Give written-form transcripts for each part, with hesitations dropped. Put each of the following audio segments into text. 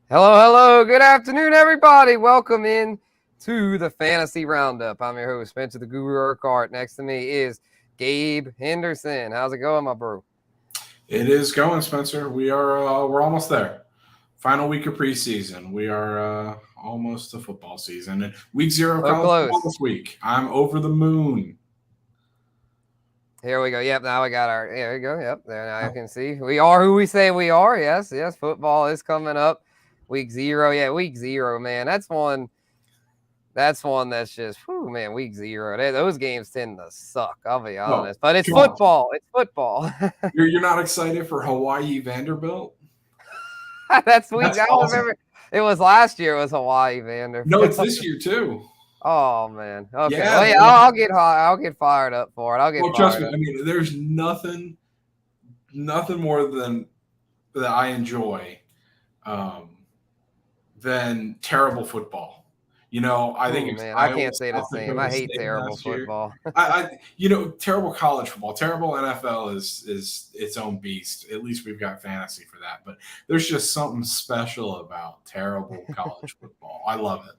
Hello. Good afternoon, everybody. Welcome in to the Fantasy Roundup. I'm your host, Spencer the Guru Urquhart. Next to me is Gabe Henderson. How's it going, my bro? It is going, Spencer. We're almost there. Final week of preseason. We are almost to football season. And week zero of So college football close. this week. I'm over the moon. Here we go. Yep, now we got our. There we go. Yep, there now you can see. We are who we say we are. Yes. Football is coming up. Week zero. Yeah, week zero, man. That's one. That's just, whew, man, week zero. Those games tend to suck. I'll be Oh, honest. But it's come on. football. It's football. You're not excited for Hawaii Vanderbilt? That's week. That's I don't awesome. remember. It was last year. It was Hawaii No, it's Vanderbilt. this year too. Oh man. Okay. Yeah. Well, yeah. I'll get high. I'll get fired up for it. I'll get Well, trust fired me. up. I mean, there's nothing more than that I enjoy um, than terrible football. I think Oh it was man, I Iowa can't say the South same. I Dakota hate State terrible last year. football. Terrible college football, terrible NFL is its own beast. At least we've got fantasy for that. But there's just something special about terrible college football. I love it.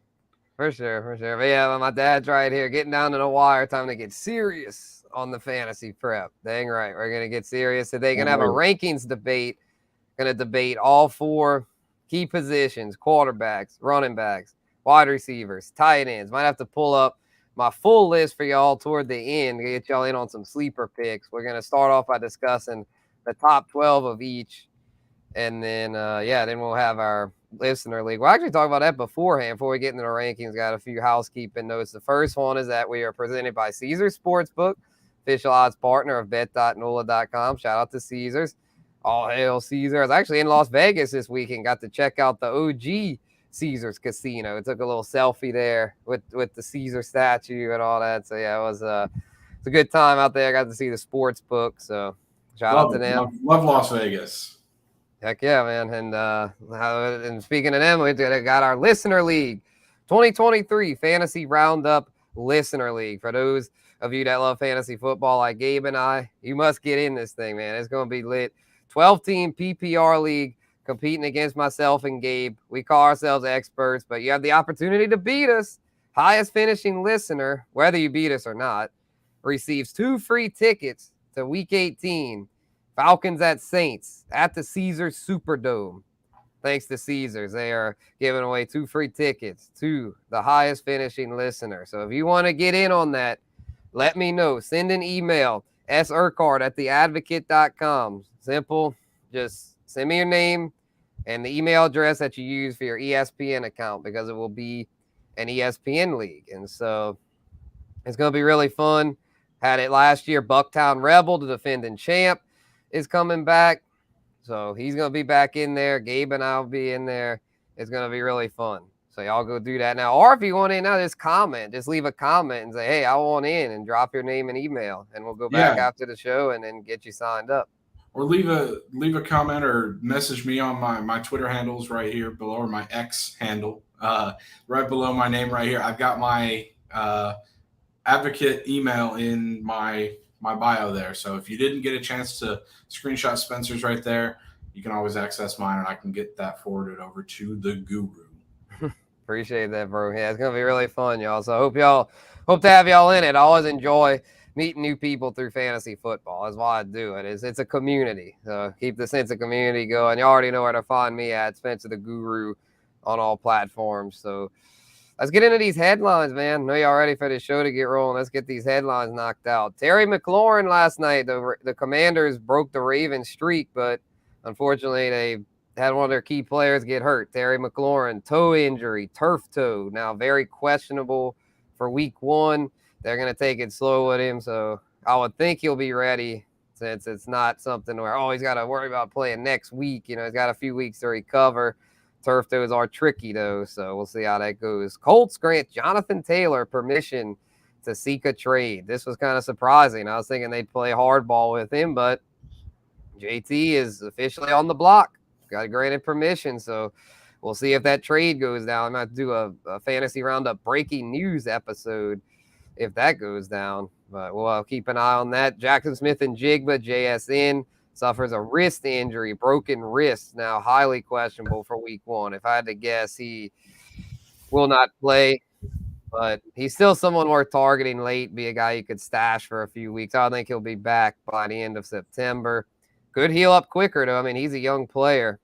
For sure, for sure. But yeah, my dad's right here, getting down to the wire. Time to get serious on the fantasy prep. Dang right, we're gonna get serious today. Gonna Can't have a wait. rankings debate. Gonna debate all four key positions: quarterbacks, running backs, wide receivers, tight ends. Might have to pull up my full list for y'all toward the end to get y'all in on some sleeper picks. We're gonna start off by discussing the top 12 of each, and then then we'll have our listener league. We'll actually talk about that beforehand before we get into the rankings. Got a few housekeeping notes. The first one is that we are presented by Caesars Sportsbook, official odds partner of bet.nola.com. Shout out to Caesars. All hail Caesar. I was actually in Las Vegas this weekend. Got to check out the OG Caesars Casino. Took a little selfie there with the Caesar statue and all that. So yeah, it was a good time out there. I got to see the sports book. So shout out Love to it. them. Love Las Vegas. Heck yeah, man. And speaking of them, we got our listener league, 2023 Fantasy Roundup Listener League. For those of you that love fantasy football like Gabe and I, you must get in this thing, man. It's going to be lit. 12-team PPR league competing against myself and Gabe. We call ourselves experts, but you have the opportunity to beat us. Highest finishing listener, whether you beat us or not, receives 2 free tickets to Week 18. Falcons at Saints at the Caesars Superdome. Thanks to Caesars, they are giving away 2 free tickets to the highest finishing listener. So if you want to get in on that, let me know. Send an email, surquhart@theadvocate.com. Simple. Just send me your name and the email address that you use for your ESPN account, because it will be an ESPN league. And so it's going to be really fun. Had it last year. Bucktown Rebel, the defending champ, is coming back. So he's going to be back in there. Gabe and I will be in there. It's going to be really fun. So y'all go do that now. Or if you want in now, just comment. Just leave a comment and say, hey, I want in, and drop your name and email. And we'll go back Yeah. after the show and then get you signed up. Or leave a comment or message me on my Twitter handles right here below, or my X handle right below my name right here. I've got my advocate email in my bio there. So if you didn't get a chance to screenshot Spencer's right there, you can always access mine, and I can get that forwarded over to the guru. Appreciate that, bro. Yeah, it's going to be really fun, y'all. So hope to have y'all in it. I always enjoy meeting new people through fantasy football. That's why I do it. It's a community. So keep the sense of community going. You already know where to find me at Spencer the Guru on all platforms. So let's get into these headlines, man. I know y'all ready for the show to get rolling. Let's get these headlines knocked out. Terry McLaurin last night, the Commanders broke the Ravens streak, but unfortunately they had one of their key players get hurt. Terry McLaurin, toe injury, turf toe, now very questionable for week 1. They're going to take it slow with him, so I would think he'll be ready, since it's not something where, he's got to worry about playing next week. He's got a few weeks to recover. Turf toes are tricky, though, so we'll see how that goes. Colts grant Jonathan Taylor permission to seek a trade. This was kind of surprising. I was thinking they'd play hardball with him, but JT is officially on the block. Got granted permission, so we'll see if that trade goes down. I'm going to do a Fantasy Roundup breaking news episode if that goes down, but we'll keep an eye on that. Jackson Smith and Jigba, JSN, suffers a wrist injury, broken wrist, now highly questionable for week 1. If I had to guess, he will not play, but he's still someone worth targeting late, be a guy you could stash for a few weeks. I don't think he'll be back by the end of September. Could heal up quicker, though. I mean, he's a young player.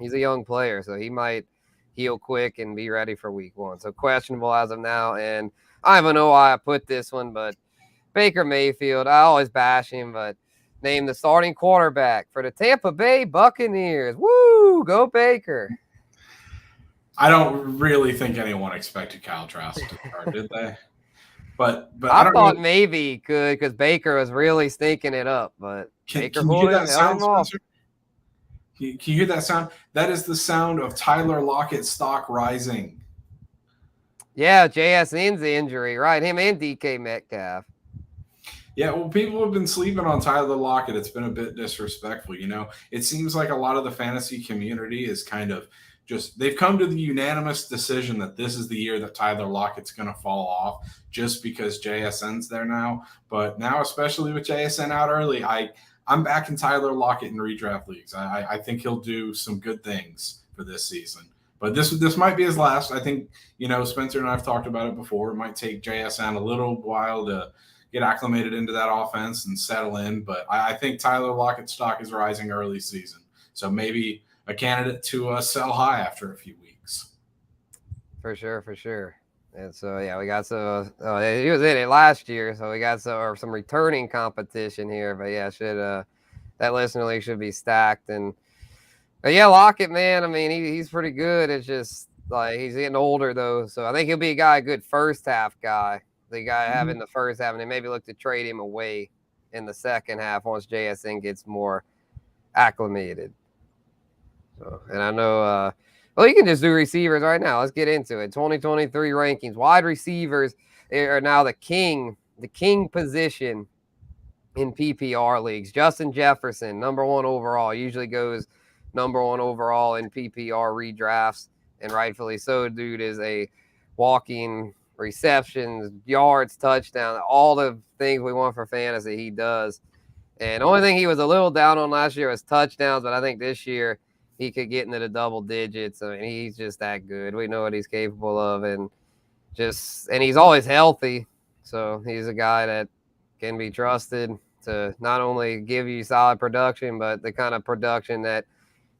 So he might heal quick and be ready for week 1. So questionable as of now. And I don't know why I put this one, but Baker Mayfield, I always bash him, but named the starting quarterback for the Tampa Bay Buccaneers. Woo! Go Baker. I don't really think anyone expected Kyle Trask to start, did they? But I don't thought know. maybe he could because Baker was really stinking it up, but Baker Can you hear that held sound, him off. Spencer? Can you hear that sound? That is the sound of Tyler Lockett's stock rising. Yeah, JSN's injury, right? Him and DK Metcalf. Yeah, well, people have been sleeping on Tyler Lockett. It's been a bit disrespectful, you know. It seems like a lot of the fantasy community is kind of just they've come to the unanimous decision that this is the year that Tyler Lockett's going to fall off just because JSN's there now. But now, especially with JSN out early, I'm backing Tyler Lockett in redraft leagues. I think he'll do some good things for this season. But this might be his last. I think, you know, Spencer and I have talked about it before. It might take JSN a little while to get acclimated into that offense and settle in. But I think Tyler Lockett's stock is rising early season. So maybe a candidate to sell high after a few weeks. For sure. And so, yeah, we got some he was in it last year, so we got some returning competition here. But, yeah, that listener league should be stacked. But, yeah, Lockett, man, I mean, he's pretty good. It's just, like, he's getting older, though. So I think he'll be a good first-half guy. The guy having the first half, and they maybe look to trade him away in the second half once JSN gets more acclimated. So, and I know well, you can just do receivers right now. Let's get into it. 2023 rankings. Wide receivers are now the king position in PPR leagues. Justin Jefferson, number 1 overall, usually goes number 1 overall in PPR redrafts, and rightfully so. Dude is a walking receptions, yards, touchdown, all the things we want for fantasy, he does. And the only thing he was a little down on last year was touchdowns, but I think this year he could get into the double digits. I mean, he's just that good. We know what he's capable of, and he's always healthy. So he's a guy that can be trusted to not only give you solid production, but the kind of production that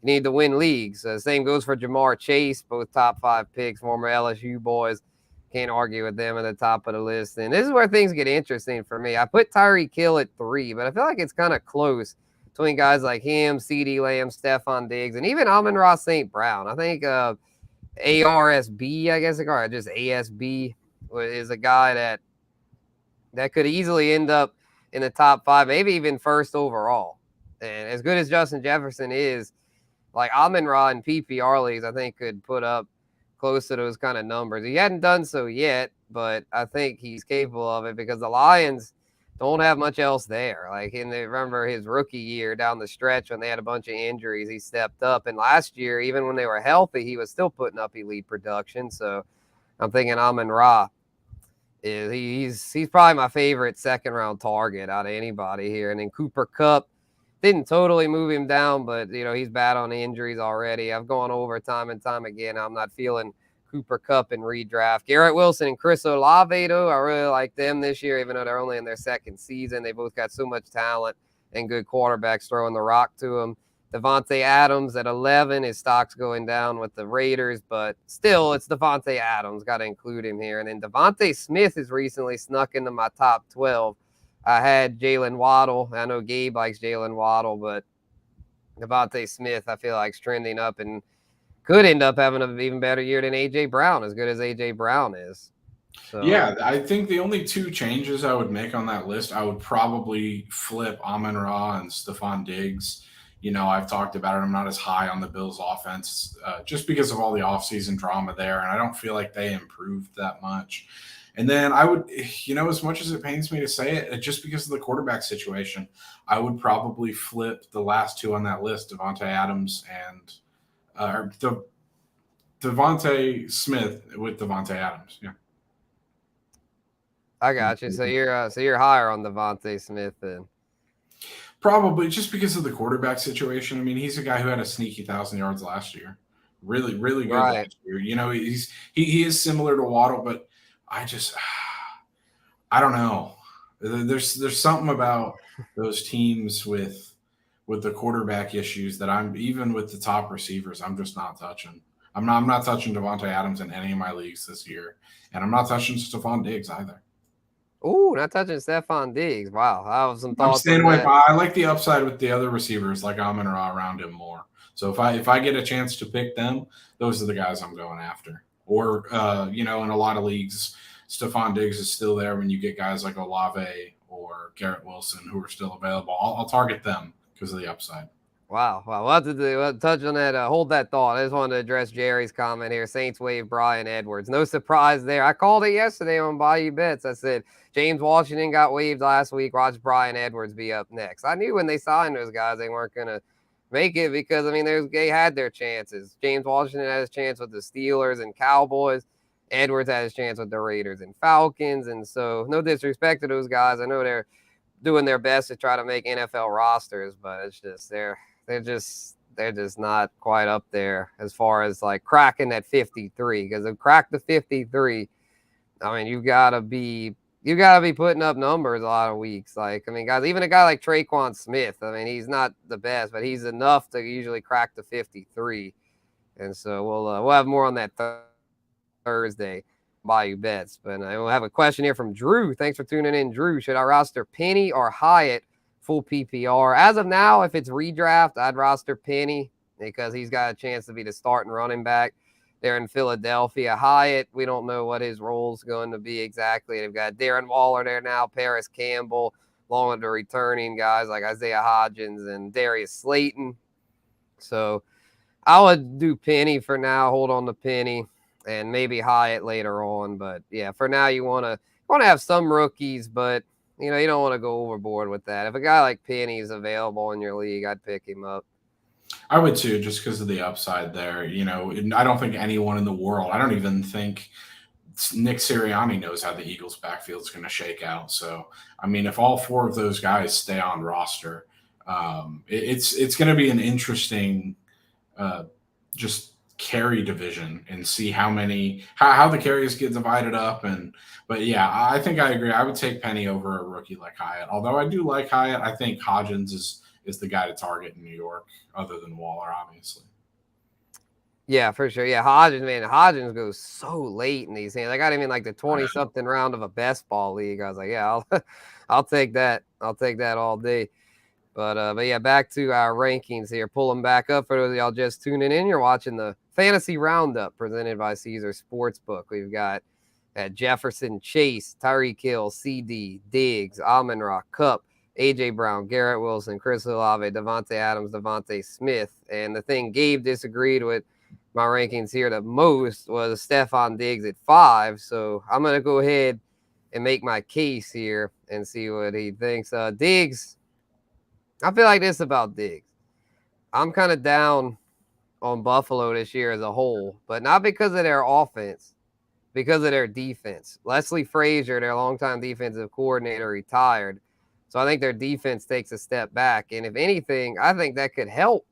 you need to win leagues. Same goes for Jamar Chase, both top 5 picks, former LSU boys. Can't argue with them at the top of the list. And this is where things get interesting for me. I put Tyreek Hill at 3, but I feel like it's kind of close between guys like him, CeeDee Lamb, Stephon Diggs, and even Amon-Ra St. Brown. I think ARSB, I guess, or just ASB, is a guy that could easily end up in the top 5, maybe even first overall. And as good as Justin Jefferson is, like Amon-Ra in PPR leagues, I think could put up close to those kind of numbers. He hadn't done so yet, but I think he's capable of it because the Lions don't have much else there. Like, remember his rookie year down the stretch when they had a bunch of injuries, he stepped up. And last year, even when they were healthy, he was still putting up elite production. So I'm thinking Amon-Ra he's probably my favorite second-round target out of anybody here. And then Cooper Kupp didn't totally move him down, but, you know, he's bad on injuries already. I've gone over time and time again. I'm not feeling Cooper Kupp in redraft. Garrett Wilson and Chris Olave, though, I really like them this year, even though they're only in their second season. They both got so much talent and good quarterbacks throwing the rock to them. Devontae Adams at 11. His stock's going down with the Raiders, but still, it's Devontae Adams. Got to include him here. And then Devontae Smith has recently snuck into my top 12. I had Jalen Waddle. I know Gabe likes Jalen Waddle, but Devontae Smith, I feel like, is trending up and could end up having an even better year than A.J. Brown, as good as A.J. Brown is. So, yeah, I think the only 2 changes I would make on that list, I would probably flip Amon-Ra and Stephon Diggs. You know, I've talked about it. I'm not as high on the Bills' offense just because of all the offseason drama there, and I don't feel like they improved that much. And then I would, you know, as much as it pains me to say it, just because of the quarterback situation, I would probably flip the last 2 on that list, Devontae Adams and Devontae Smith with Devontae Adams. Yeah. I got you. So you're higher on Devontae Smith then. Probably just because of the quarterback situation. I mean, he's a guy who had a sneaky 1,000 yards last year. Really, really good Right. last year. You know, he is similar to Waddle, but I just I don't know. There's something about those teams with the quarterback issues that I'm even with the top receivers, I'm just not touching. I'm not touching Devontae Adams in any of my leagues this year, and I'm not touching Stephon Diggs either. Ooh, not touching Stephon Diggs. Wow, I have some I'm thoughts staying on away. that. I like the upside with the other receivers, like Amon Ra around him more. So if I get a chance to pick them, those are the guys I'm going after. Or you know, in a lot of leagues, Stephon Diggs is still there when you get guys like Olave or Garrett Wilson who are still available. I'll target them because of the upside. Wow. Wow. We'll have to do, touch on that. Hold that thought. I just wanted to address Jerry's comment here. Saints waive Brian Edwards. No surprise there. I called it yesterday on Bayou Bets. I said James Washington got waived last week. Watch Brian Edwards be up next. I knew when they signed those guys, they weren't going to make it because, I mean, they had their chances. James Washington had his chance with the Steelers and Cowboys. Edwards had his chance with the Raiders and Falcons. And so, no disrespect to those guys. I know they're doing their best to try to make NFL rosters, but it's just they're just not quite up there as far as like cracking that 53. Because to crack the 53, I mean you gotta be putting up numbers a lot of weeks. Like I mean, guys, even a guy like Traquan Smith, I mean he's not the best, but he's enough to usually crack the 53. And so we'll have more on that Thursday. Bayou Bets. But we'll have a question here from Drew. Thanks for tuning in, Drew. Should I roster Penny or Hyatt full PPR? As of now, if it's redraft, I'd roster Penny because he's got a chance to be the starting running back there in Philadelphia. Hyatt, we don't know what his role is going to be exactly. They've got Darren Waller there now, Paris Campbell, along with the returning guys like Isaiah Hodgins and Darius Slayton. So I would do Penny for now, hold on to Penny, and maybe Hyatt later on. But yeah, for now you want to have some rookies, but you don't want to go overboard with that. If a guy like Penny is available in your league, I'd pick him up. I would too, just because of the upside there. You know, I don't think anyone in the world, I don't even think Nick Sirianni knows how the Eagles' backfield is going to shake out. So, I mean, if all four of those guys stay on roster, it's going to be an interesting just carry division and see how the carries get divided up. But yeah, I think I agree. I would take Penny over a rookie like Hyatt. Although I do like Hyatt, I think Hodgins is the guy to target in New York, other than Waller, obviously. Yeah, for sure. Yeah, Hodgins goes so late in these hands. I got him in like the 20-something round of a best ball league. I was like, yeah, I'll take that. I'll take that all day. But yeah, back to our rankings here. Pull them back up for those of y'all just tuning in. You're watching the Fantasy Roundup presented by Caesars Sportsbook. We've got Jefferson, Chase, Tyreek Hill, CD, Diggs, Amon-Ra, Kupp, A.J. Brown, Garrett Wilson, Chris Olave, Devontae Adams, Devontae Smith. And the thing Gabe disagreed with my rankings here the most was Stephon Diggs at 5. So I'm going to go ahead and make my case here and see what he thinks. Diggs, I feel like this about Diggs. I'm kind of down on Buffalo this year as a whole, but not because of their offense, because of their defense. Leslie Frazier, their longtime defensive coordinator, retired. So I think their defense takes a step back. And if anything, I think that could help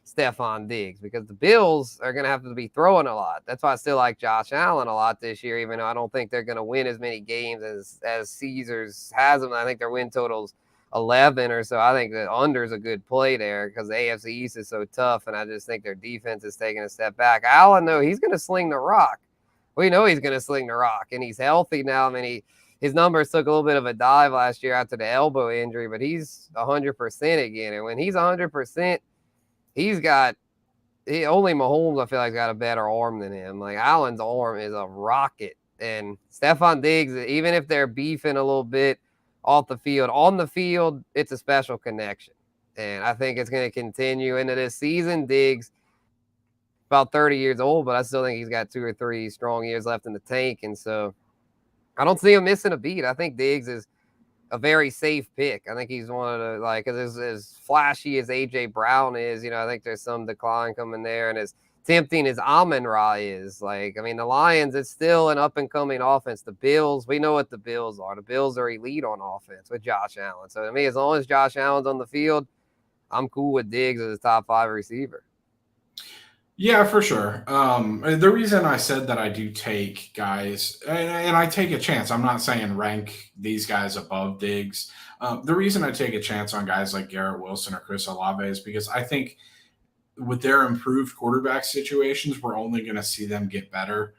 Stephon Diggs because the Bills are going to have to be throwing a lot. That's why I still like Josh Allen a lot this year, even though I don't think they're going to win as many games as Caesars has them. I think their win total's 11 or so. I think the under is a good play there because the AFC East is so tough, and I just think their defense is taking a step back. Allen, though, he's going to sling the rock. We know he's going to sling the rock, and he's healthy now. I mean, his numbers took a little bit of a dive last year after the elbow injury, but he's 100% again. And when he's 100%, only Mahomes, I feel like, got a better arm than him. Like, Allen's arm is a rocket. And Stephon Diggs, even if they're beefing a little bit off the field, on the field, it's a special connection. And I think it's going to continue into this season. Diggs, about 30 years old, but I still think he's got 2 or 3 strong years left in the tank. And so I don't see him missing a beat. I think Diggs is a very safe pick. I think he's one of the, like, as flashy as A.J. Brown is, I think there's some decline coming there. And as tempting as Amon-Ra is. Like, I mean, the Lions, it's still an up-and-coming offense. The Bills, we know what the Bills are. The Bills are elite on offense with Josh Allen. So, to me, as long as Josh Allen's on the field, I'm cool with Diggs as a top 5 receiver. Yeah, for sure. The reason I said that I do take guys, and I take a chance, I'm not saying rank these guys above Diggs. The reason I take a chance on guys like Garrett Wilson or Chris Olave is because I think with their improved quarterback situations, we're only going to see them get better.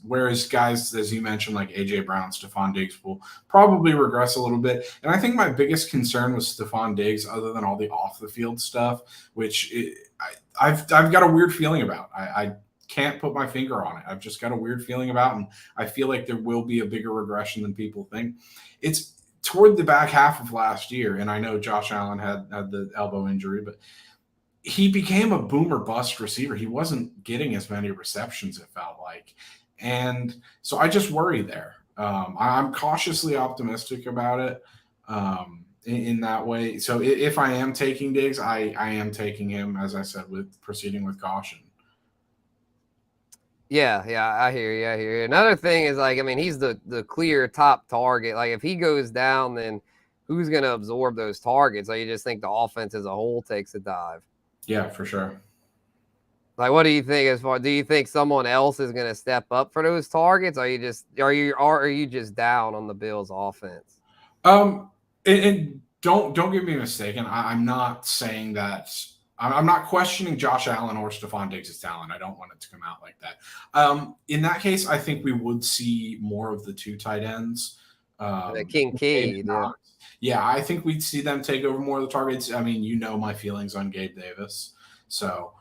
Whereas guys, as you mentioned, like AJ Brown, Stephon Diggs will probably regress a little bit. And I think my biggest concern with Stephon Diggs, other than all the off the field stuff, which I've got a weird feeling about. I can't put my finger on it. I've just got a weird feeling about, and I feel like there will be a bigger regression than people think. It's toward the back half of last year, and I know Josh Allen had the elbow injury, but he became a boomer bust receiver. He wasn't getting as many receptions, it felt like. And so I just worry there. I'm cautiously optimistic about it in that way. So if I am taking Diggs, I am taking him, as I said, with proceeding with caution. Yeah, I hear you. Another thing is, like, I mean, he's the clear top target. Like, if he goes down, then who's going to absorb those targets? Like, you just think the offense as a whole takes a dive. Yeah, for sure. Like, what do you think? Do you think someone else is going to step up for those targets? Are you just down on the Bills' offense? And don't get me mistaken. I'm not saying that. I'm not questioning Josh Allen or Stephon Diggs' talent. I don't want it to come out like that. In that case, I think we would see more of the 2 tight ends. Kincaid. Yeah, I think we'd see them take over more of the targets. I mean, you know my feelings on Gabe Davis. So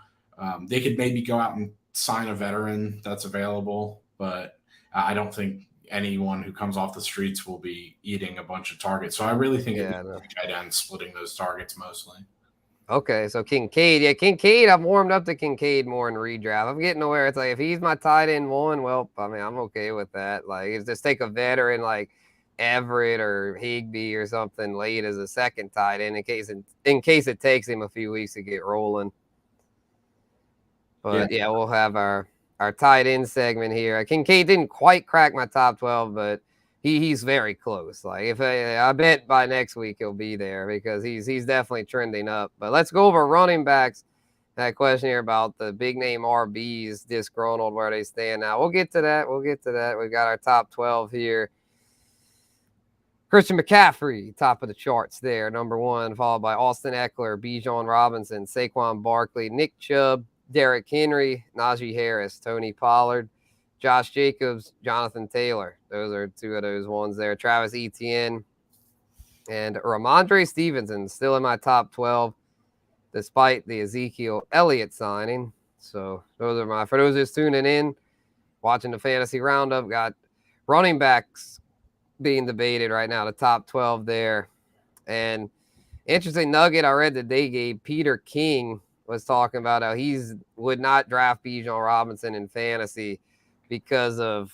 they could maybe go out and sign a veteran that's available, but I don't think anyone who comes off the streets will be eating a bunch of targets. So I really think it'd be tight ends splitting those targets mostly. Okay, so Kincaid. Yeah, Kincaid, I've warmed up to Kincaid more in redraft. I'm getting aware. It's like, if he's my tight end 1, well, I mean, I'm okay with that. Like, it's just take a veteran like Everett or Higbee or something late as a second tight end in case it takes him a few weeks to get rolling. But yeah, we'll have our tight end segment here. Kincaid didn't quite crack my top 12, but he's very close. Like, if I bet by next week he'll be there, because he's definitely trending up. But let's go over running backs. That question here about the big name RBs disgruntled, where they stand now. We'll get to that. We've got our top 12 here. Christian McCaffrey, top of the charts there, number 1, followed by Austin Eckler, Bijan Robinson, Saquon Barkley, Nick Chubb, Derrick Henry, Najee Harris, Tony Pollard, Josh Jacobs, Jonathan Taylor. Those are 2 of those ones there. Travis Etienne and Ramondre Stevenson still in my top 12, despite the Ezekiel Elliott signing. So those are for those just tuning in, watching the Fantasy Roundup, got running backs being debated right now, the top 12 there. And interesting nugget I read that they gave, Peter King was talking about how would not draft Bijan Robinson in fantasy because of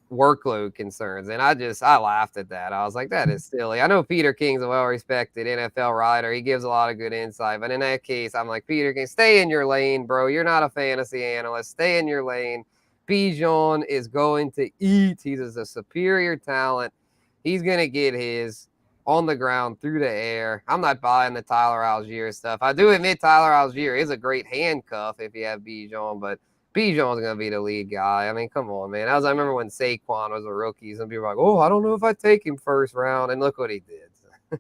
workload concerns. And I laughed at that. I was like, that is silly. I know Peter King's a well-respected NFL writer. He gives a lot of good insight. But in that case, I'm like, Peter King, stay in your lane, bro. You're not a fantasy analyst. Stay in your lane. Bijan is going to eat. He's a superior talent. He's going to get his on the ground, through the air. I'm not buying the Tyler Algier stuff. I do admit Tyler Algier is a great handcuff if you have Bijan, but Bijan's going to be the lead guy. I mean, come on, man. I remember when Saquon was a rookie, some people were like, oh, I don't know if I take him first round, and look what he did.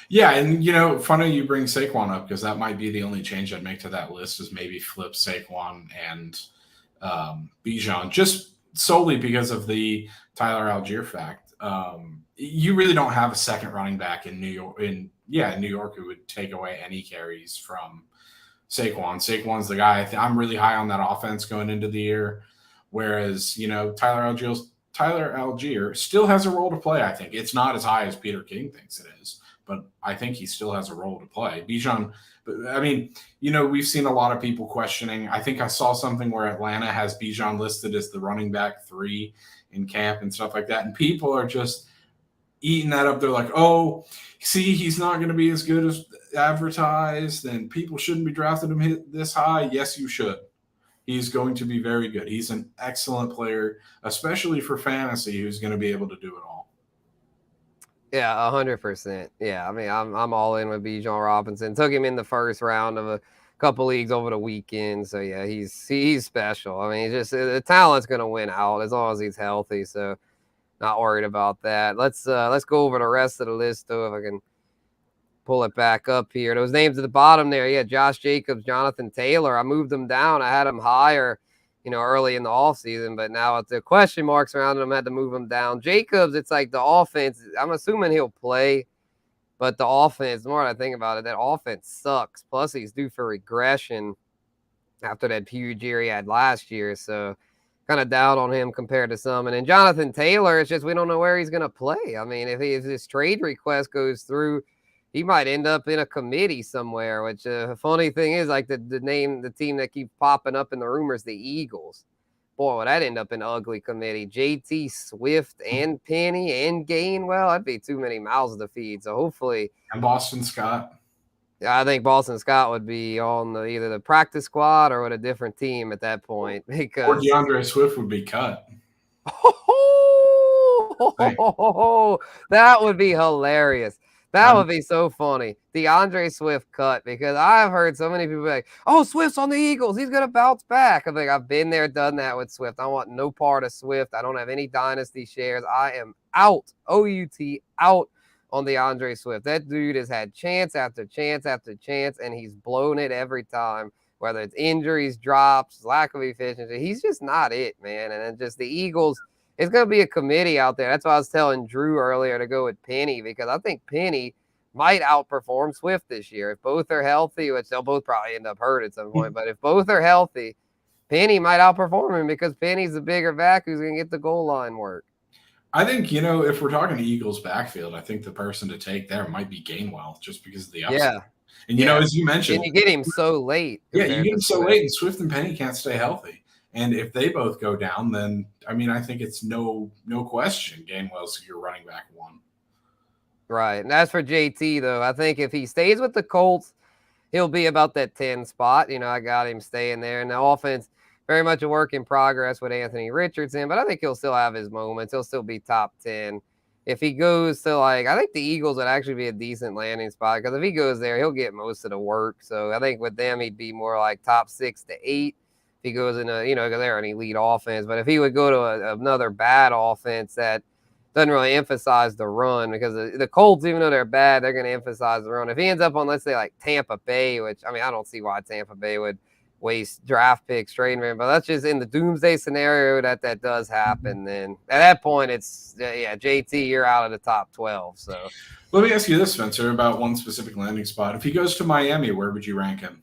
Yeah, and, funny you bring Saquon up, because that might be the only change I'd make to that list, is maybe flip Saquon and Bijan, just solely because of the Tyler Algier fact. You really don't have a second running back in New York. In New York, who would take away any carries from Saquon. Saquon's the guy. I'm really high on that offense going into the year. Whereas, Tyler Algier still has a role to play. I think it's not as high as Peter King thinks it is, but I think he still has a role to play. Bijan, I mean, we've seen a lot of people questioning. I think I saw something where Atlanta has Bijan listed as the running back 3 in camp and stuff like that. And people are just eating that up. They're like, oh, see, he's not going to be as good as advertised, and people shouldn't be drafting him this high. Yes, you should. he's going to be very good. He's an excellent player, especially for fantasy, who's going to be able to do it all. Yeah, 100%. Yeah, I mean, I'm all in with Bijan Robinson. Took him in the first round of a couple leagues over the weekend. So yeah, he's special. I mean, he's just the talent's gonna win out as long as he's healthy. So not worried about that. Let's go over the rest of the list though, if I can pull it back up here. Those names at the bottom there, yeah, Josh Jacobs, Jonathan Taylor. I moved them down. I had them higher, early in the offseason, but now with the question marks around them, I had to move them down. Jacobs, it's like the offense, I'm assuming he'll play, but the offense, the more I think about it, that offense sucks. Plus, he's due for regression after that huge year he had last year. So kind of down on him compared to some. And then Jonathan Taylor, it's just we don't know where he's going to play. I mean, if this trade request goes through, he might end up in a committee somewhere, which the funny thing is, like the team that keeps popping up in the rumors, the Eagles. Boy, would that end up in an ugly committee. JT, Swift, and Penny, and Gainwell. That'd be too many mouths to feed. So hopefully. And Boston Scott. I think Boston Scott would be on either the practice squad or with a different team at that point. Because or DeAndre Swift would be cut. That would be hilarious. That would be so funny. DeAndre Swift cut, because I've heard so many people be like, oh, Swift's on the Eagles. He's going to bounce back. I'm like, I've been there, done that with Swift. I want no part of Swift. I don't have any dynasty shares. I am out, O-U-T, out on DeAndre Swift. That dude has had chance after chance after chance, and he's blown it every time, whether it's injuries, drops, lack of efficiency. He's just not it, man. And then just the Eagles, it's going to be a committee out there. That's why I was telling Drew earlier to go with Penny, because I think Penny might outperform Swift this year. If both are healthy, which they'll both probably end up hurt at some point, but if both are healthy, Penny might outperform him because Penny's the bigger back who's going to get the goal line work. I think, if we're talking to Eagles backfield, I think the person to take there might be Gainwell, just because of the upside. Yeah. And, as you mentioned. And you get him so late. Yeah, you get him so late, and Swift and Penny can't stay healthy. And if they both go down, then, I think it's no question Gainwell's your running back one. Right. And as for JT, though, I think if he stays with the Colts, he'll be about that 10 spot. I got him staying there. And the offense, very much a work in progress with Anthony Richardson, but I think he'll still have his moments. He'll still be top 10. If he goes to, I think the Eagles would actually be a decent landing spot, because if he goes there, he'll get most of the work. So I think with them, he'd be more like top 6 to 8. If he goes in because they're an elite offense. But if he would go to another bad offense that doesn't really emphasize the run, because the Colts, even though they're bad, they're going to emphasize the run. If he ends up on, let's say, like Tampa Bay, which, I don't see why Tampa Bay would waste draft picks trading him, but that's just in the doomsday scenario that does happen. Then at that point, it's, JT, you're out of the top 12. So let me ask you this, Spencer, about one specific landing spot. If he goes to Miami, where would you rank him?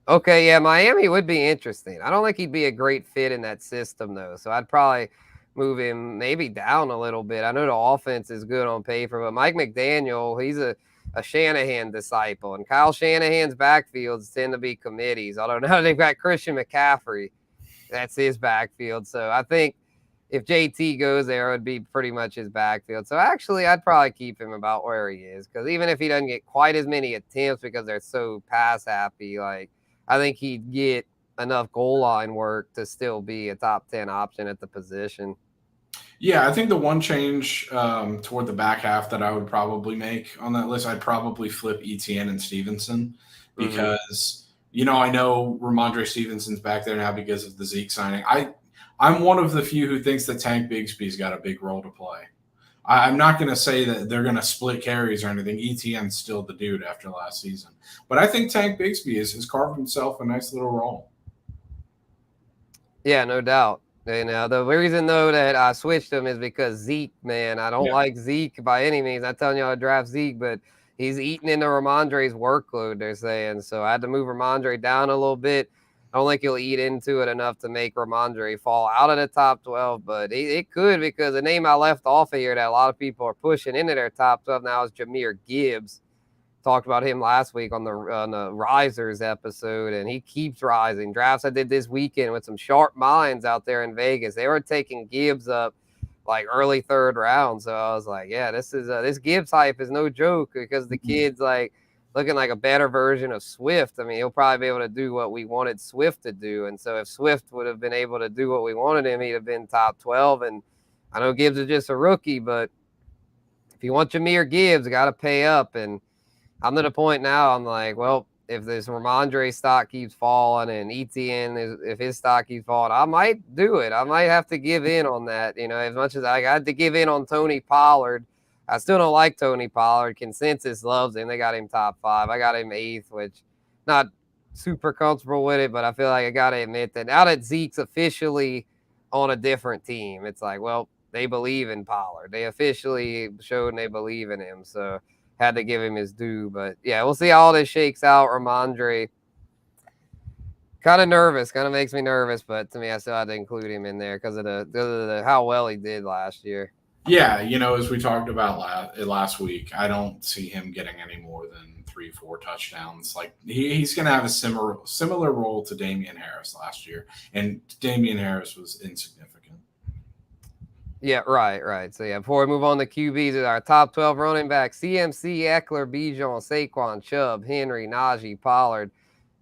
Okay, yeah, Miami would be interesting. I don't think he'd be a great fit in that system, though. So I'd probably move him maybe down a little bit. I know the offense is good on paper, but Mike McDaniel, he's a Shanahan disciple. And Kyle Shanahan's backfields tend to be committees. Although now they've got Christian McCaffrey. That's his backfield. So I think if JT goes there, it would be pretty much his backfield. So actually, I'd probably keep him about where he is, because even if he doesn't get quite as many attempts because they're so pass happy, I think he'd get enough goal line work to still be a top 10 option at the position. Yeah, I think the one change toward the back half that I would probably make on that list, I'd probably flip Etienne and Stevenson, because, I know Ramondre Stevenson's back there now because of the Zeke signing. I'm one of the few who thinks that Tank Bigsby's got a big role to play. I'm not going to say that they're going to split carries or anything. Etienne's still the dude after last season. But I think Tank Bigsby has carved himself a nice little role. Yeah, no doubt. And the reason, though, that I switched him is because Zeke, man, I don't like Zeke by any means. I'm telling you how to draft Zeke, but he's eating into Ramondre's workload, they're saying. So I had to move Ramondre down a little bit. I don't think he'll eat into it enough to make Ramondre fall out of the top 12, but it could, because the name I left off of here that a lot of people are pushing into their top 12 now is Jahmyr Gibbs. Talked about him last week on the Risers episode, and he keeps rising. Drafts I did this weekend with some sharp minds out there in Vegas, they were taking Gibbs up early third round. So I was like, yeah, this Gibbs hype is no joke, because the kid's looking like a better version of Swift. I mean, he'll probably be able to do what we wanted Swift to do. And so if Swift would have been able to do what we wanted him, he'd have been top 12. And I know Gibbs is just a rookie, but if you want Jahmyr Gibbs, you got to pay up. And I'm to the point now, I'm like, well, if this Ramondre stock keeps falling and Etienne, if his stock keeps falling, I might do it. I might have to give in on that. As much as I got to give in on Tony Pollard, I still don't like Tony Pollard. Consensus loves him. They got him top 5. I got him 8th, which not super comfortable with it, but I feel like I got to admit that now that Zeke's officially on a different team, it's like, well, they believe in Pollard. They officially showed they believe in him. So had to give him his due. But yeah, we'll see how all this shakes out. Ramondre, kind of nervous, kind of makes me nervous, but to me, I still had to include him in there because of the how well he did last year. Yeah, as we talked about last week, I don't see him getting any more than 3-4 touchdowns. Like he's going to have a similar role to Damian Harris last year, and Damian Harris was insignificant. Yeah, right. So yeah, before we move on to QBs, our top 12 running backs: CMC, Eckler, Bijan, Saquon, Chubb, Henry, Najee, Pollard,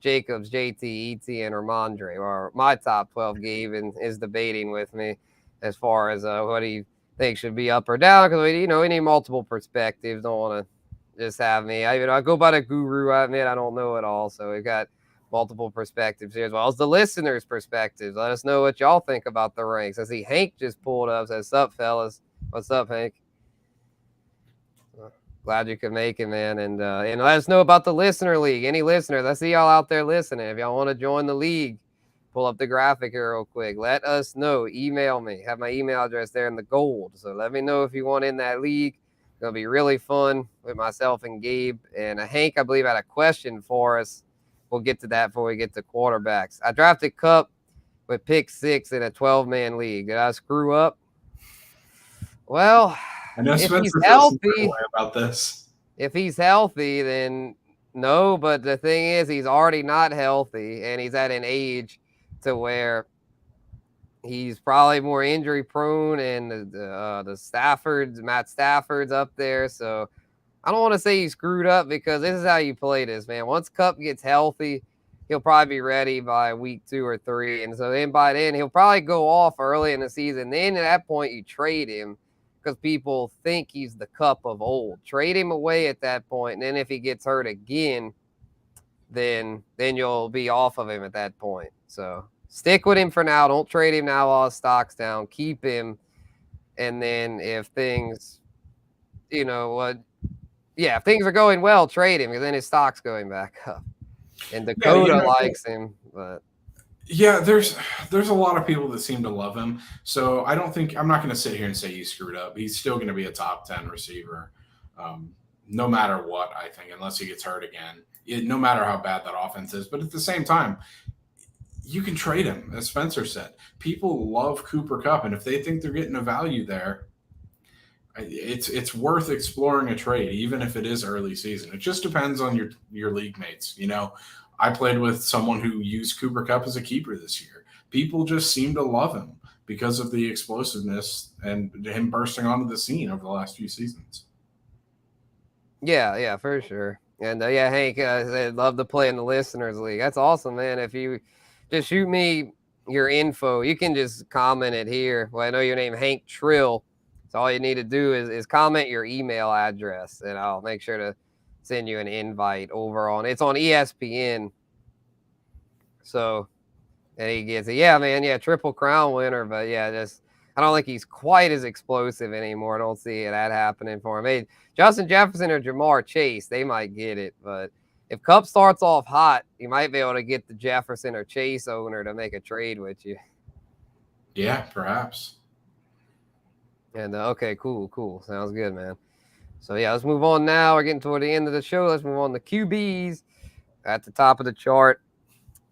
Jacobs, JT, Etienne, Ramondre. Or my top 12. Gabe is debating with me as far as what he thinks should be up or down, because we need multiple perspectives. Don't want to just have me. I go by the guru. I admit I don't know it all, so we got multiple perspectives here as well as the listeners' perspectives. Let us know what y'all think about the ranks. I see Hank just pulled up. Says, "Sup, fellas? What's up, Hank? Glad you could make it, man. And let us know about the listener league. Any listeners? I see y'all out there listening. If y'all want to join the league, pull up the graphic here real quick. Let us know. Email me. Have my email address there in the gold. So let me know if you want in that league. It's gonna be really fun with myself and Gabe. And Hank, I believe, had a question for us. We'll get to that before we get to quarterbacks. I drafted Kupp with pick 6 in a 12-man league. Did I screw up? Well, I know if Spencer he's feels healthy, about this. If he's healthy, then no. But the thing is, he's already not healthy, and he's at an age to where he's probably more injury prone, and Matt Stafford's up there. So I don't want to say he screwed up, because this is how you play this, man. Once Kupp gets healthy, he'll probably be ready by week 2 or 3. And so then by then, he'll probably go off early in the season. Then at that point, you trade him because people think he's the Kupp of old. Trade him away at that point. And then if he gets hurt again, then you'll be off of him at that point. So stick with him for now. Don't trade him now while his stock's down. Keep him. And then if things, if things are going well, trade him, because then his stock's going back up. And Dakota likes him, but yeah, there's a lot of people that seem to love him. So I'm not going to sit here and say he screwed up. He's still going to be a top 10 receiver, no matter what, I think, unless he gets hurt again. No matter how bad that offense is. But at the same time, you can trade him, as Spencer said. People love Cooper Kupp, and if they think they're getting a value there, it's worth exploring a trade, even if it is early season. It just depends on your league mates. I played with someone who used Cooper Kupp as a keeper this year. People just seem to love him because of the explosiveness and him bursting onto the scene over the last few seasons. Yeah, for sure. And Hank, I'd love to play in the listeners league. That's awesome, man. If you just shoot me your info, you can just comment it here. Well, I know your name, Hank Trill. So all you need to do is comment your email address, and I'll make sure to send you an invite over on. It's on ESPN. So, and he gets it. Yeah, man. Yeah, Triple Crown winner. But yeah, I don't think he's quite as explosive anymore. I don't see that happening for him. Hey, Justin Jefferson or Jamar Chase, they might get it. But if Kupp starts off hot, you might be able to get the Jefferson or Chase owner to make a trade with you. Yeah, perhaps. And okay, cool. Sounds good, man. So yeah, let's move on now. We're getting toward the end of the show. Let's move on to QBs at the top of the chart.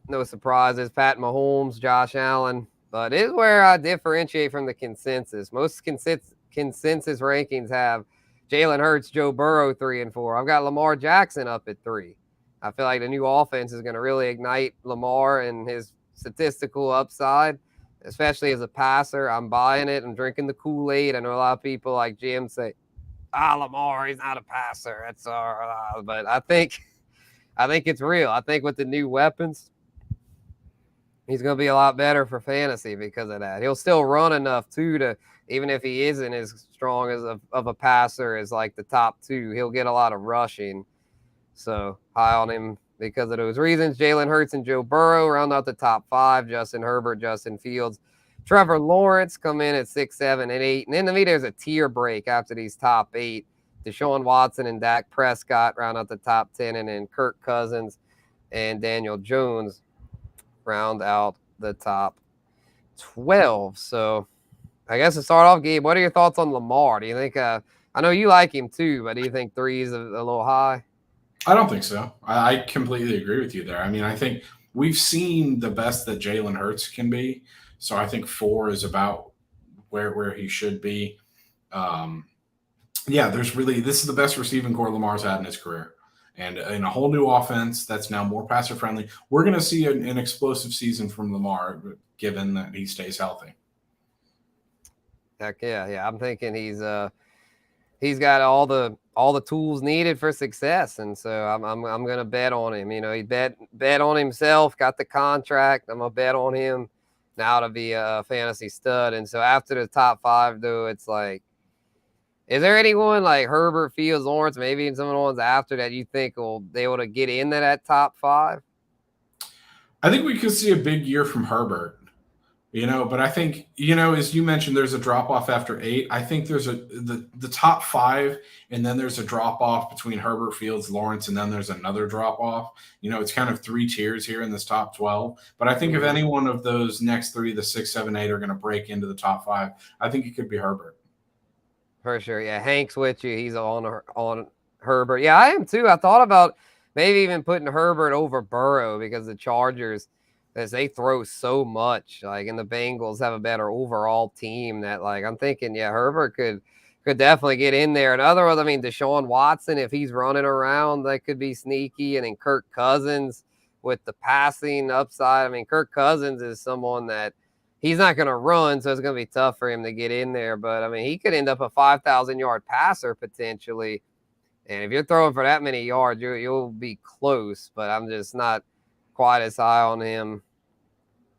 No surprises. Pat Mahomes, Josh Allen. But this is where I differentiate from the consensus. Most consensus rankings have Jalen Hurts, Joe Burrow 3 and 4. I've got Lamar Jackson up at 3. I feel like the new offense is going to really ignite Lamar and his statistical upside, especially as a passer. I'm buying it. I'm drinking the Kool-Aid. I know a lot of people like Jim say, Lamar, he's not a passer. That's but I think I think it's real. I think with the new weapons, he's going to be a lot better for fantasy because of that. He'll still run enough too to, even if he isn't as strong as of a passer as like the top two, he'll get a lot of rushing. So high on him because of those reasons. Jalen Hurts and Joe Burrow round out the top 5. Justin Herbert, Justin Fields, Trevor Lawrence come in at 6, 7, and 8. And then to me, there's a tier break after these top 8. Deshaun Watson and Dak Prescott round out the top 10, and then Kirk Cousins and Daniel Jones round out the top 12. So I guess to start off, Gabe, what are your thoughts on Lamar? Do you think, I know you like him too, but do you think 3 is a little high? I don't think so. I completely agree with you there. I mean, I think we've seen the best that Jalen Hurts can be. So I think 4 is about where he should be. Yeah, this is the best receiving core Lamar's had in his career. And in a whole new offense that's now more passer friendly, we're going to see an explosive season from Lamar, given that he stays healthy. Heck yeah. I'm thinking he's got all the tools needed for success, and so I'm gonna bet on him. You know, he bet on himself, got the contract. I'm gonna bet on him now to be a fantasy stud. And so after the top 5, though, it's like, is there anyone like Herbert, Fields, Lawrence, maybe even some of the ones after that you think will be able to get into that top 5? I think we could see a big year from Herbert. But I think, as you mentioned, there's a drop off after 8. I think there's the top 5, and then there's a drop off between Herbert, Fields, Lawrence, and then there's another drop off. It's kind of 3 tiers here in this top 12. But I think if any one of those next 3, the 6, 7, 8, are going to break into the top 5, I think it could be Herbert. For sure, yeah. Hank's with you. He's on Herbert. Yeah, I am too. I thought about maybe even putting Herbert over Burrow because the Chargers, as they throw so much, like, and the Bengals have a better overall team that, like, I'm thinking, yeah, Herbert could definitely get in there. In other words, I mean, Deshaun Watson, if he's running around, that could be sneaky. And then Kirk Cousins with the passing upside. I mean, Kirk Cousins is someone that he's not going to run, so it's going to be tough for him to get in there. But, I mean, he could end up a 5,000-yard passer potentially. And if you're throwing for that many yards, you'll be close. But I'm just not quite as high on him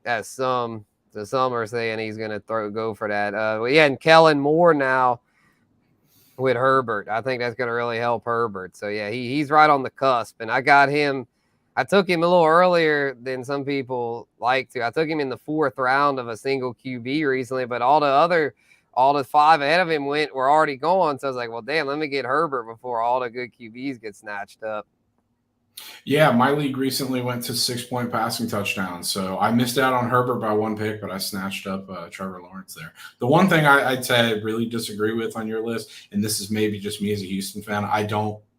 as some are saying he's going to go for that. And Kellen Moore now with Herbert. I think that's going to really help Herbert. So, yeah, he's right on the cusp. And I got him. I took him a little earlier than some people like to. I took him in the 4th round of a single QB recently, but all the 5 ahead of him were already gone. So I was like, well, damn, let me get Herbert before all the good QBs get snatched up. Yeah, my league recently went to 6-point passing touchdowns. So I missed out on Herbert by 1 pick, but I snatched up Trevor Lawrence there. The one thing I'd say I really disagree with on your list, and this is maybe just me as a Houston fan,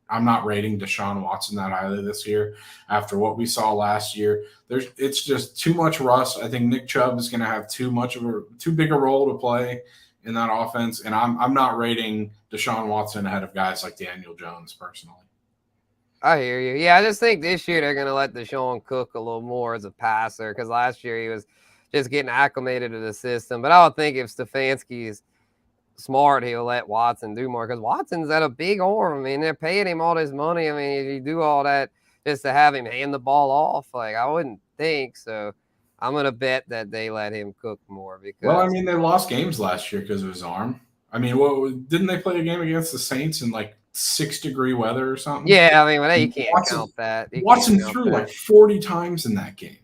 I'm not rating Deshaun Watson that highly this year after what we saw last year. It's just too much rust. I think Nick Chubb is going to have too big a role to play in that offense, and I'm not rating Deshaun Watson ahead of guys like Daniel Jones personally. I hear you. Yeah, I just think this year they're going to let Deshaun cook a little more as a passer because last year he was just getting acclimated to the system. But I would think if Stefanski is smart, he'll let Watson do more because Watson's got a big arm. I mean, they're paying him all this money. I mean, if you do all that just to have him hand the ball off, like, I wouldn't think so. I'm going to bet that they let him cook more because. Well, I mean, they lost games last year because of his arm. I mean, didn't they play a game against the Saints in like 6-degree weather or something? Yeah, I mean, you can't count that. Watson threw like 40 times in that game.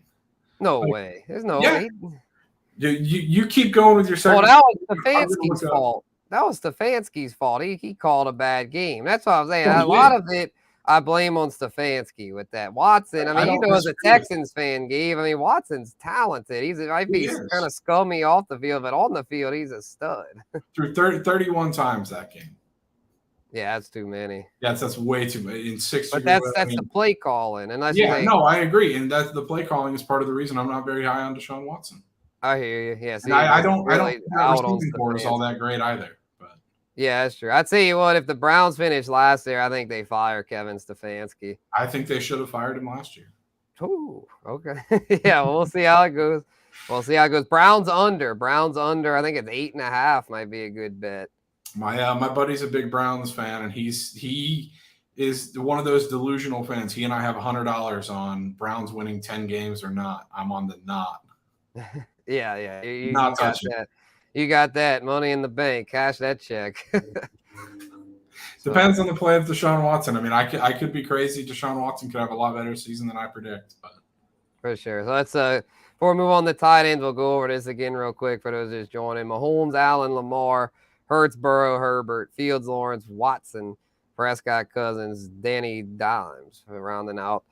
No way. There's no way. You keep going with your second. Well, that was Stefanski's fault. That was Stefanski's fault. He called a bad game. That's what I'm saying. A lot of it I blame on Stefanski with that. Watson, I mean, as a Texans fan, Gabe, I mean, Watson's talented. He might be kind of scummy off the field, but on the field, he's a stud. Threw 31 times that game. Yeah, that's too many. That's way too many. In 6. But that's the play calling. And I agree. And that's the play calling is part of the reason I'm not very high on Deshaun Watson. I hear you. Yeah, so I don't receiving core is all that great either. But yeah, that's true. I'd tell you what, if the Browns finished last year, I think they fire Kevin Stefanski. I think they should have fired him last year. Oh, okay. Yeah, we'll see how it goes. Browns under. I think it's 8.5 might be a good bet. My buddy's a big Browns fan, and he is one of those delusional fans. He and I have $100 on Browns winning 10 games or not. I'm on the not. Yeah. You Not got touching. that. You got that money in the bank. Cash that check. So Depends on the play of Deshaun Watson. I mean, I could be crazy. Deshaun Watson could have a lot better season than I predict. But for sure. So let's before we move on to tight ends, we'll go over this again real quick for those just joining. Mahomes, Allen, Lamar, Hurts, Burrow, Herbert, Fields, Lawrence, Watson, Prescott, Cousins, Danny Dimes, rounding out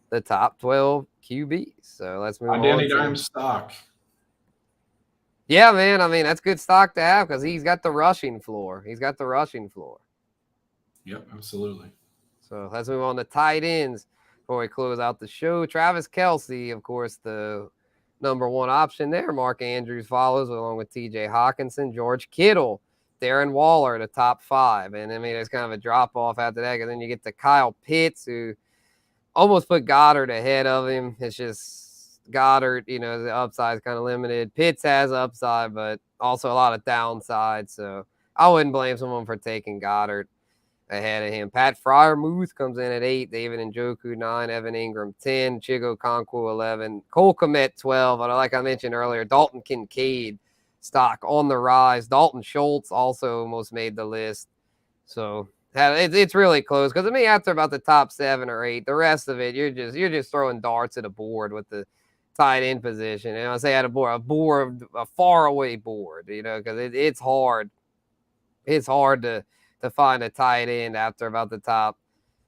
the top 12 QBs. So let's move on Danny to Dimes stock. yeah, man. I mean, that's good stock to have because he's got the rushing floor. Yep, absolutely. So let's move on to tight ends before we close out the show. Travis Kelce, of course, the number one option there. Mark Andrews follows along with TJ Hawkinson, George Kittle, Darren Waller, the top 5. And I mean, there's kind of a drop off after that because then you get to Kyle Pitts, who almost put Goddard ahead of him. It's just Goddard, the upside is kind of limited. Pitts has upside, but also a lot of downside. So I wouldn't blame someone for taking Goddard ahead of him. Pat Freiermuth comes in at 8, David Njoku 9, Evan Ingram 10, Chigo Okonkwo 11, Cole Kmet 12. And like I mentioned earlier, Dalton Kincaid stock on the rise. Dalton Schultz also almost made the list. So it's really close because I mean after about the top 7 or 8, the rest of it you're just throwing darts at a board with the tight end position. And I say at a far away board, because it's hard. It's hard to find a tight end after about the top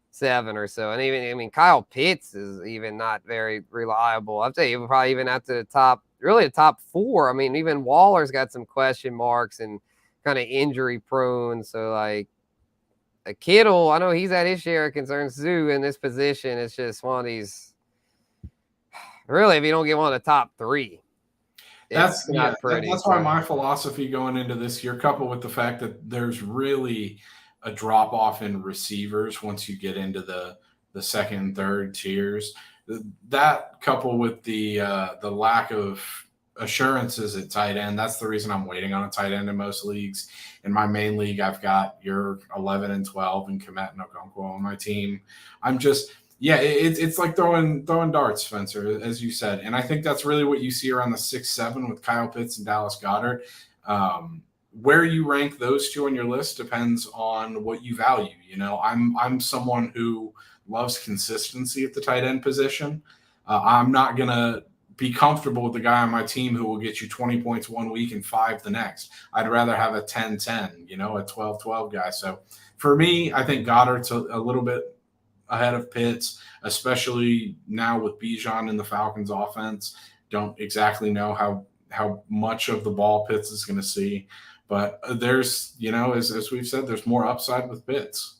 7 or so. And even, Kyle Pitts is even not very reliable. I'd say probably even after the top 4. I mean, even Waller's got some question marks and kind of injury prone. So like a Kittle, I know he's had his share of concerns too in this position. It's just one of these, really, if you don't get one of the top 3, That's not pretty. That's why my philosophy going into this year, coupled with the fact that there's really a drop off in receivers once you get into the second and third tiers. That coupled with the lack of assurances at tight end, that's the reason I'm waiting on a tight end in most leagues. In my main league, I've got your 11 and 12 and Kmet and Okonkwo on my team. I'm just it's like throwing darts, Spencer, as you said. And I think that's really what you see around the 6-7 with Kyle Pitts and Dallas Goedert. Where you rank those two on your list depends on what you value. I'm someone who loves consistency at the tight end position. I'm not going to be comfortable with the guy on my team who will get you 20 points one week and 5 the next. I'd rather have a 10-10, a 12-12 guy. So for me, I think Goddard's a little bit ahead of Pitts, especially now with Bijan in the Falcons offense. Don't exactly know how much of the ball Pitts is going to see, but there's, as we've said, there's more upside with Pitts.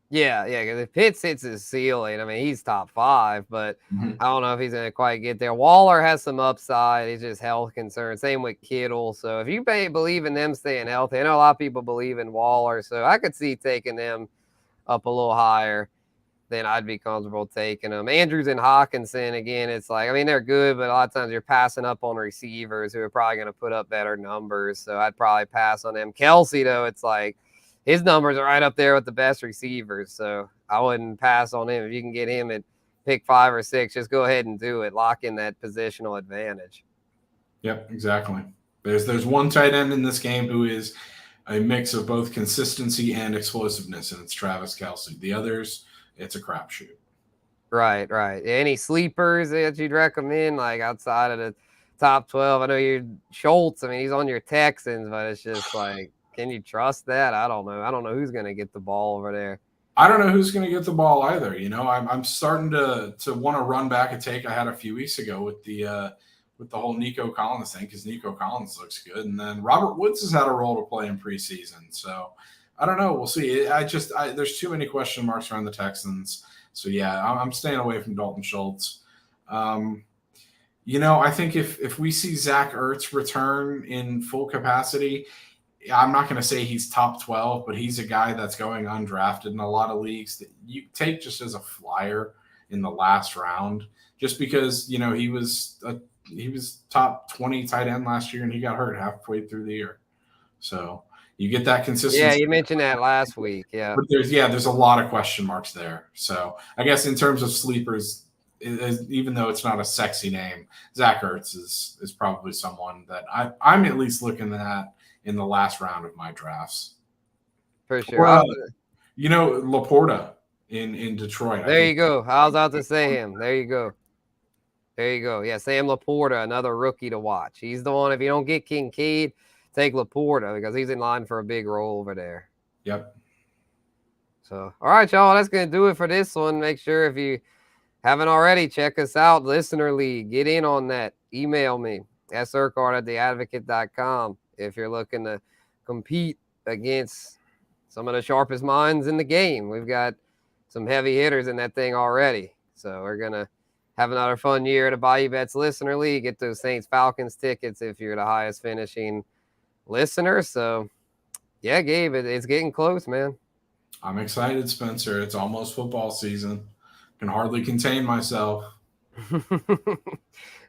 Yeah, because if Pitts hits his ceiling, I mean, he's top 5, but I don't know if he's going to quite get there. Waller has some upside. He's just health concerns. Same with Kittle. So if you believe in them staying healthy, I know a lot of people believe in Waller, so I could see taking them up a little higher, then I'd be comfortable taking them. Andrews and Hawkinson, again, it's like, I mean, they're good, but a lot of times you're passing up on receivers who are probably going to put up better numbers, so I'd probably pass on them. Kelce, though, it's like his numbers are right up there with the best receivers, so I wouldn't pass on him. If you can get him at pick 5 or 6, just go ahead and do it. Lock in that positional advantage. Yep, exactly. There's one tight end in this game who is a mix of both consistency and explosiveness, and it's Travis Kelce. The others, it's a crapshoot. Right. Any sleepers that you'd recommend, like outside of the top 12? I know you're Schultz. I mean, he's on your Texans, but it's just like, can you trust that? I don't know who's going to get the ball over there. I don't know who's going to get the ball either. I'm starting to want to run back a take I had a few weeks ago with the whole Nico Collins thing, because Nico Collins looks good, and then Robert Woods has had a role to play in preseason. So I don't know. We'll see. There's too many question marks around the Texans. So yeah, I'm staying away from Dalton Schultz. I think if we see Zach Ertz return in full capacity, I'm not going to say he's top 12, but he's a guy that's going undrafted in a lot of leagues that you take just as a flyer in the last round, just because, he was top 20 tight end last year and he got hurt halfway through the year. So, You get that consistency. Yeah, you mentioned that last week. Yeah. But there's a lot of question marks there. So I guess in terms of sleepers, even though it's not a sexy name, Zach Ertz is probably someone that I'm at least looking at in the last round of my drafts. For sure. Laporta in Detroit. There you go. I was about to say him. There you go. Yeah, Sam Laporta, another rookie to watch. He's the one, if you don't get Kincaid, take Laporta because he's in line for a big role over there. Yep. So, all right, y'all, that's going to do it for this one. Make sure if you haven't already, check us out, Listener League. Get in on that. Email me, surcard@theadvocate.com if you're looking to compete against some of the sharpest minds in the game. We've got some heavy hitters in that thing already. So we're going to have another fun year at the Bayou Bets Listener League. Get those Saints-Falcons tickets if you're the highest finishing listener. So, yeah, Gabe, it's getting close, man. I'm excited, Spencer. It's almost football season. Can hardly contain myself.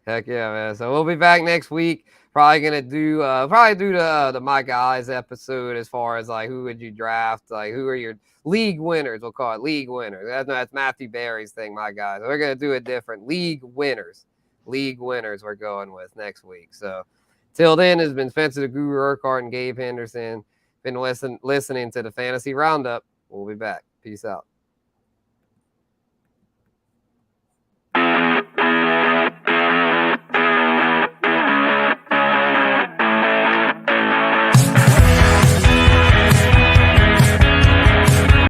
Heck yeah, man. So we'll be back next week. Probably gonna do the My Guys episode as far as like who would you draft, like who are your league winners. We'll call it league winners. That's Matthew Berry's thing, My Guys. We're gonna do it different. League winners we're going with next week. So till then, has been Spencer the Guru Urquhart and Gabe Henderson. Been listening to the Fantasy Roundup. We'll be back. Peace out.